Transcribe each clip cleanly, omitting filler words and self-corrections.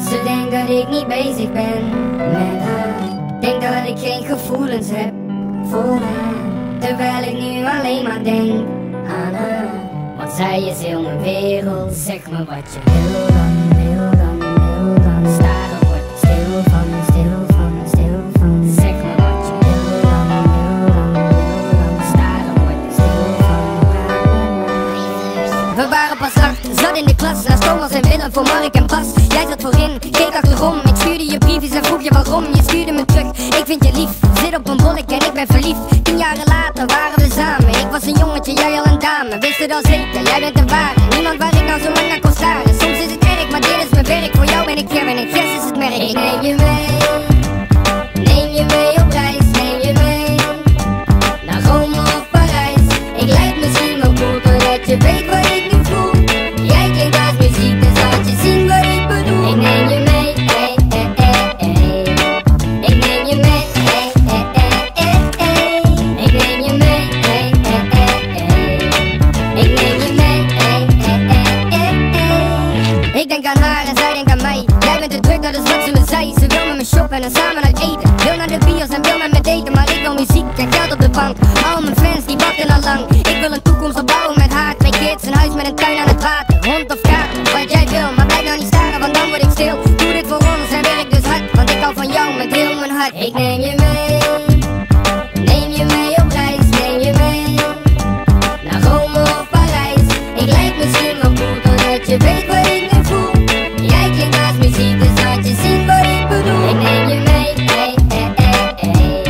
Ze denkt dat ik niet bezig ben met haar. Denk dat ik geen gevoelens heb voor haar. Terwijl ik nu alleen maar denk aan haar. Want zij is heel mijn wereld. Zeg me wat je wil dan, wil dan, wil dan. Staren word ik stil van, stil van, stil van. Zeg me wat je wil dan, wil dan, wil dan. Staren word ik stil van. We waren pas 8, zat in de klas. Naast Thomas en Willem voor Mark en Bas. Jij zat voorin, keek achterom. Ik stuurde je briefjes en vroeg je waarom. Je stuurde me terug, ik vind je lief. Zit op een bollek en ik ben verliefd. 10 jaren later waren we samen. Ik was een jongetje, jij al een dame. Wist het al zeker, jij bent de ware. Niemand waar ik nou zo lang naar kon staren. Soms is het erg, maar dit is mijn werk. Voor jou ben ik Kevin en Gers is het merk. Ik neem je mee, neem je mee op reis. Neem je mee naar Rome of Parijs. Ik lijk misschien wel cool, doordat je weet wat ik nu voel. Jij klinkt als muziek, dus laat je zien wat ik bedoel. Ik neem je mee, hey, hey, hey, hey. Ik neem je mee, hey, hey, hey, hey. Ik neem je mee, hey, hey, hey, hey. Ik neem je mee, hey, hey, hey, hey. Ik denk aan haar en zij denkt aan mij. Jij bent te druk, dat is wat ze me zei. Ze wil met me shoppen en samen uit eten. Wil naar de bios en wil met me daten. Maar ik wil muziek en geld op de bank. Al mijn fans die wachten al lang. Ik wil een toekomst opbouwen met haar. 2 kids, een huis met een tuin aan het water. Hond of kaart, wat jij wil. Maar blijf nou niet staren, want dan word ik stil. Doe dit voor ons en werk dus hard. Want ik hou van jou met heel mijn hart. Ik neem je mee, neem je mee op reis. Neem je mee naar Rome of Parijs. Ik lijk misschien wel cool, doordat je weet wat ik nu voel. Jij klinkt als muziek, dus laat je zien wat ik bedoel. Ik neem je mee, hey, hey, hey, hey.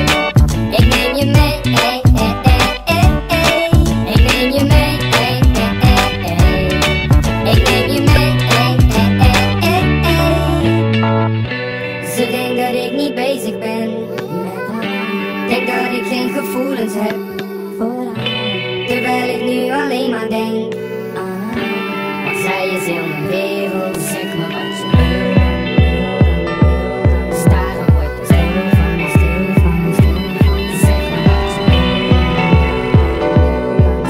Ik neem je mee, hey, hey, hey, hey, hey. Ik neem je mee, hey, hey, hey, hey. Ik neem je mee, hey, hey, hey, hey, hey. Ze denkt dat ik niet bezig ben met haar. Denk dat ik geen gevoelens heb voor haar. Terwijl ik nu alleen maar denk aan haar. Want zij is heel mijn wereld. Zeg me wat je wil dan. Staren word ik stil van, stil van, stil van. Zeg me wat je wil.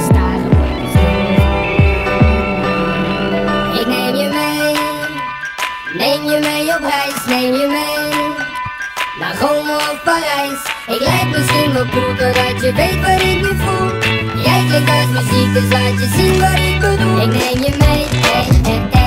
Staren word ik stil van. Ik neem je mee, neem je mee op reis. Neem je mee naar Rome of Parijs. Ik lijk misschien wel cool, doordat je weet wat ik nu voel. Jij klinkt als muziek, dus laat je zien wat ik bedoel. Ik neem je mee, hey, hey, hey.